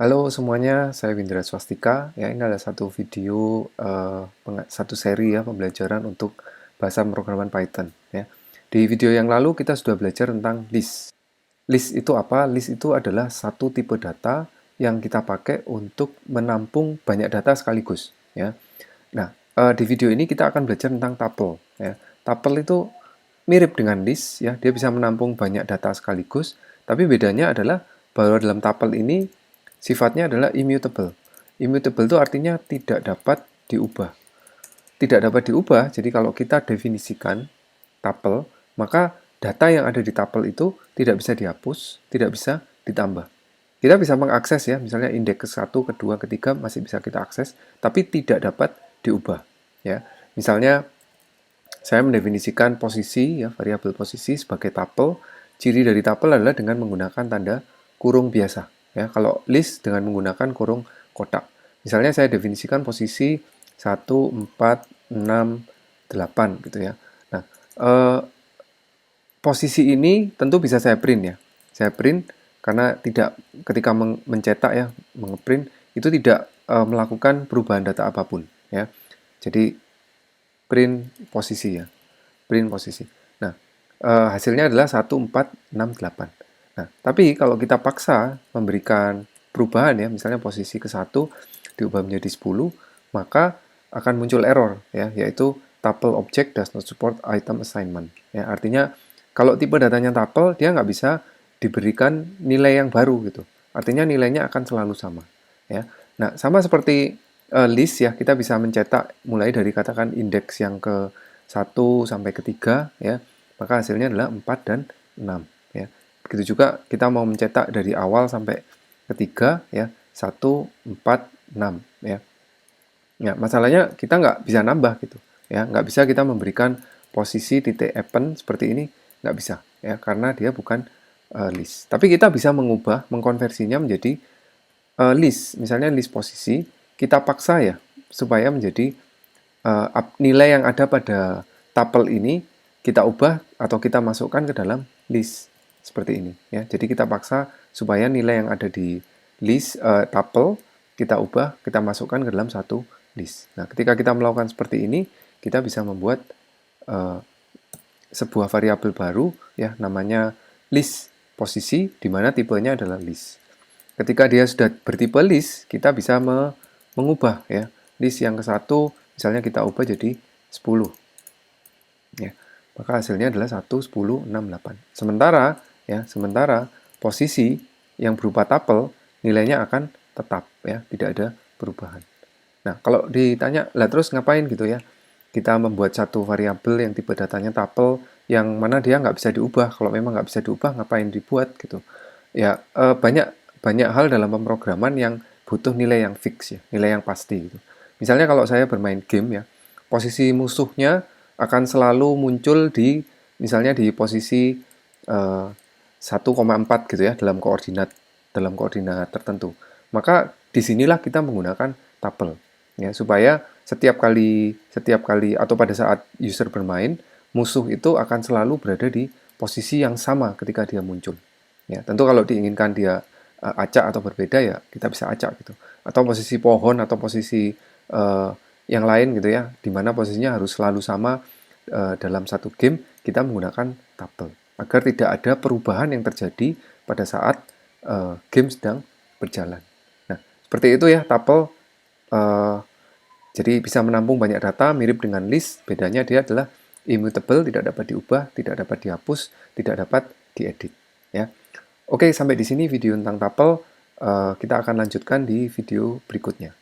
Halo semuanya, saya Windra Swastika. Ya, ini adalah satu video, satu seri ya pembelajaran untuk bahasa pemrograman Python. Ya. Di video yang lalu kita sudah belajar tentang list. List itu apa? List itu adalah satu tipe data yang kita pakai untuk menampung banyak data sekaligus. Ya. Nah, di video ini kita akan belajar tentang tuple. Ya. Tuple itu mirip dengan list, ya. Dia bisa menampung banyak data sekaligus, tapi bedanya adalah bahwa dalam tuple ini sifatnya adalah immutable. Immutable itu artinya tidak dapat diubah. Tidak dapat diubah, jadi kalau kita definisikan tuple, maka data yang ada di tuple itu tidak bisa dihapus, tidak bisa ditambah. Kita bisa mengakses ya, misalnya indeks ke-1, kedua, ketiga masih bisa kita akses, tapi tidak dapat diubah. Ya. Misalnya saya mendefinisikan posisi, ya, variabel posisi sebagai tuple. Ciri dari tuple adalah dengan menggunakan tanda kurung biasa. Ya, kalau list dengan menggunakan kurung kotak. Misalnya saya definisikan posisi 1, 4, 6, 8 gitu ya. Nah, posisi ini tentu bisa saya print ya. Saya print karena tidak ketika mencetak ya, mengeprint itu tidak melakukan perubahan data apapun ya. Jadi print posisi ya. Print posisi. Nah, hasilnya adalah 1, 4, 6, 8. Nah, tapi kalau kita paksa memberikan perubahan ya, misalnya posisi ke-1 diubah menjadi 10, maka akan muncul error ya, yaitu tuple object does not support item assignment. Ya, artinya kalau tipe datanya tuple, dia nggak bisa diberikan nilai yang baru gitu. Artinya nilainya akan selalu sama. Ya. Nah, sama seperti list ya, kita bisa mencetak mulai dari katakan indeks yang ke 1 sampai ke 3 ya, maka hasilnya adalah 4 dan 6 ya. Begitu juga kita mau mencetak dari awal sampai ke 3 ya, 1, 4, 6 ya. Ya, masalahnya kita nggak bisa nambah gitu ya, nggak bisa kita memberikan posisi titik append seperti ini, nggak bisa ya, karena dia bukan list. Tapi kita bisa mengkonversinya menjadi list, misalnya list posisi, kita paksa ya supaya menjadi nilai yang ada pada tuple ini kita ubah atau kita masukkan ke dalam list seperti ini ya. Jadi kita paksa supaya nilai yang ada di list tuple kita ubah, kita masukkan ke dalam satu list. Nah, ketika kita melakukan seperti ini, kita bisa membuat uh, sebuah variabel baru ya, namanya list posisi, di mana tipenya adalah list. Ketika dia sudah bertipe list, kita bisa mengubah ya. List yang ke-1 misalnya kita ubah jadi 10. Ya. Maka hasilnya adalah 1, 10, 6, 8. Sementara posisi yang berupa tuple nilainya akan tetap ya, tidak ada perubahan. Nah, kalau ditanya, lah terus ngapain gitu ya? Kita membuat satu variabel yang tipe datanya tuple yang mana dia nggak bisa diubah. Kalau memang nggak bisa diubah, ngapain dibuat gitu? Ya, banyak hal dalam pemrograman yang butuh nilai yang fix ya, nilai yang pasti gitu. Misalnya kalau saya bermain game ya, posisi musuhnya akan selalu muncul di misalnya di posisi 1,4 gitu ya dalam koordinat tertentu. Maka disinilah kita menggunakan tuple ya, supaya setiap kali atau pada saat user bermain, musuh itu akan selalu berada di posisi yang sama ketika dia muncul. Ya, tentu kalau diinginkan dia acak atau berbeda ya kita bisa acak gitu. Atau posisi pohon atau posisi yang lain gitu ya, di mana posisinya harus selalu sama dalam satu game, kita menggunakan tuple agar tidak ada perubahan yang terjadi pada saat game sedang berjalan. Nah, seperti itu ya tuple. Jadi bisa menampung banyak data, mirip dengan list, bedanya dia adalah immutable, tidak dapat diubah, tidak dapat dihapus, tidak dapat diedit. Ya. Oke, sampai di sini video tentang tuple. Kita akan lanjutkan di video berikutnya.